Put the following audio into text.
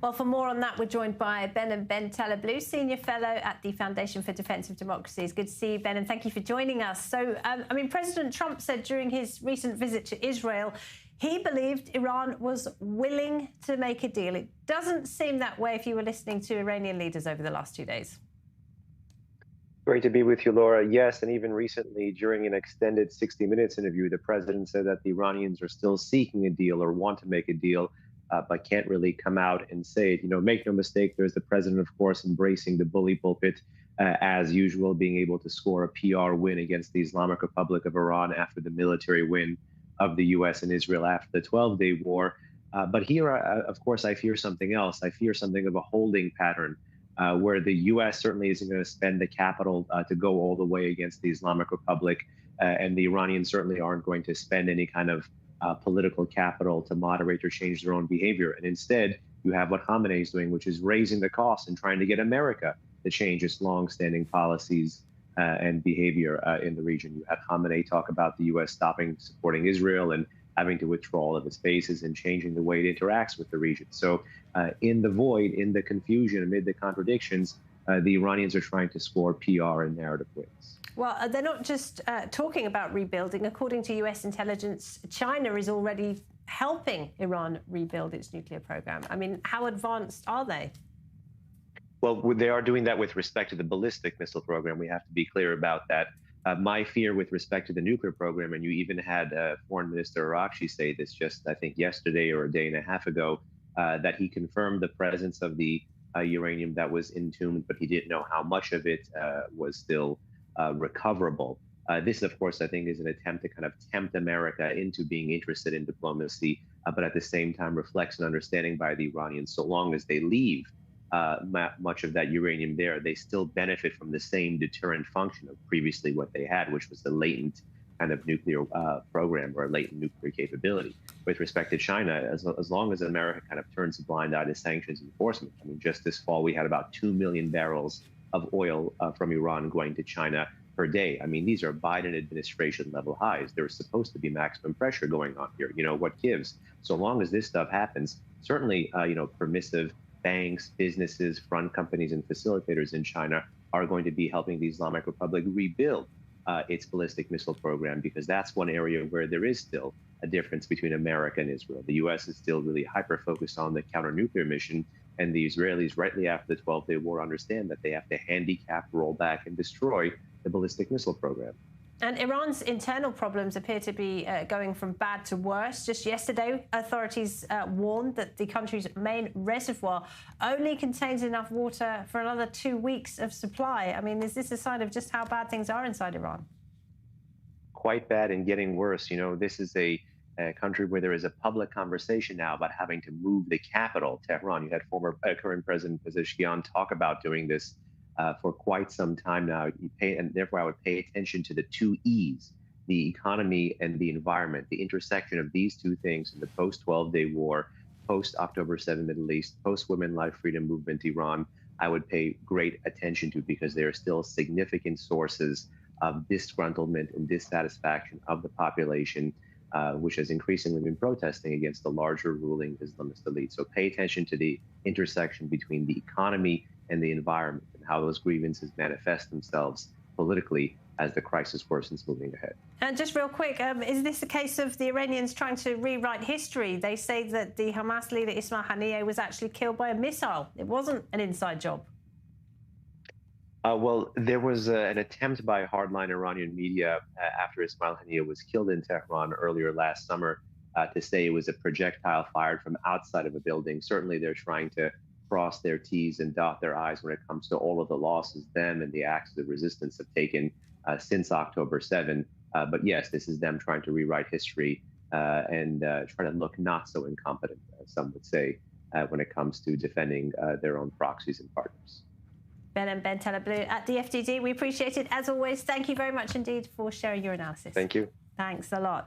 Well, for more on that, we're joined by Behnam Ben Taleblu, Senior Fellow at the Foundation for Defence of Democracy. It's good to see you, Ben, and thank you for joining us. So, President Trump said during his recent visit to Israel, he believed Iran was willing to make a deal. It doesn't seem that way if you were listening to Iranian leaders over the last 2 days. Great to be with you, Laura. Yes, and even recently, during an extended 60 Minutes interview, the president said that the Iranians are still seeking a deal or want to make a deal, but can't really come out and say it. You know, make no mistake, there's the president, of course, embracing the bully pulpit as usual, being able to score a PR win against the Islamic Republic of Iran after the military win of the U.S. and Israel after the 12-day war. But here, of course, I fear something else. I fear something of a holding pattern. Where the U.S. certainly isn't going to spend the capital to go all the way against the Islamic Republic, and the Iranians certainly aren't going to spend any kind of political capital to moderate or change their own behavior. And instead, you have what Khamenei is doing, which is raising the costs and trying to get America to change its long-standing policies and behavior in the region. You have Khamenei talk about the U.S. stopping supporting Israel and having to withdraw all of its bases and changing the way it interacts with the region. So in the void, in the confusion, amid the contradictions, the Iranians are trying to score PR and narrative wins. Well, they're not just talking about rebuilding. According to U.S. intelligence, China is already helping Iran rebuild its nuclear program. I mean, how advanced are they? Well, they are doing that with respect to the ballistic missile program. We have to be clear about that. My fear with respect to the nuclear program, and you even had Foreign Minister Araghchi say this just, I think, yesterday or a day and a half ago, that he confirmed the presence of the uranium that was entombed, but he didn't know how much of it was still recoverable. This, of course, I think is an attempt to kind of tempt America into being interested in diplomacy, but at the same time reflects an understanding by the Iranians, so long as they leave much of that uranium there, they still benefit from the same deterrent function of previously what they had, which was the latent kind of nuclear program or latent nuclear capability. With respect to China, as long as America kind of turns a blind eye to sanctions enforcement, I mean, just this fall, we had about 2 million barrels of oil from Iran going to China per day. I mean, these are Biden administration level highs. There's supposed to be maximum pressure going on here. You know, what gives? So long as this stuff happens, certainly, permissive banks, businesses, front companies, and facilitators in China are going to be helping the Islamic Republic rebuild its ballistic missile program, because that's one area where there is still a difference between America and Israel. The U.S. is still really hyper-focused on the counter-nuclear mission, and the Israelis, rightly after the 12-day war, understand that they have to handicap, roll back, and destroy the ballistic missile program. And Iran's internal problems appear to be going from bad to worse. Just yesterday, authorities warned that the country's main reservoir only contains enough water for another 2 weeks of supply. I mean, is this a sign of just how bad things are inside Iran? Quite bad and getting worse. You know, this is a country where there is a public conversation now about having to move the capital, Tehran. You had current President Pezeshkian talk about doing this for quite some time now. And therefore I would pay attention to the 2 E's, the economy and the environment, the intersection of these two things in the post-12-day war, post-October 7 Middle East, post-Women Life Freedom Movement Iran, I would pay great attention to, because there are still significant sources of disgruntlement and dissatisfaction of the population, which has increasingly been protesting against the larger ruling Islamist elite. So pay attention to the intersection between the economy and the environment, and how those grievances manifest themselves politically as the crisis worsens moving ahead. And just real quick, is this a case of the Iranians trying to rewrite history? They say that the Hamas leader Ismail Haniyeh was actually killed by a missile. It wasn't an inside job. Well, there was an attempt by hardline Iranian media after Ismail Haniyeh was killed in Tehran earlier last summer to say it was a projectile fired from outside of a building. Certainly they're trying to cross their T's and dot their I's when it comes to all of the losses them and the acts of resistance have taken since October 7. But yes, this is them trying to rewrite history and trying to look not so incompetent, some would say, when it comes to defending their own proxies and partners. Behnam Ben Taleblu at the FDD. We appreciate it as always. Thank you very much indeed for sharing your analysis. Thank you. Thanks a lot.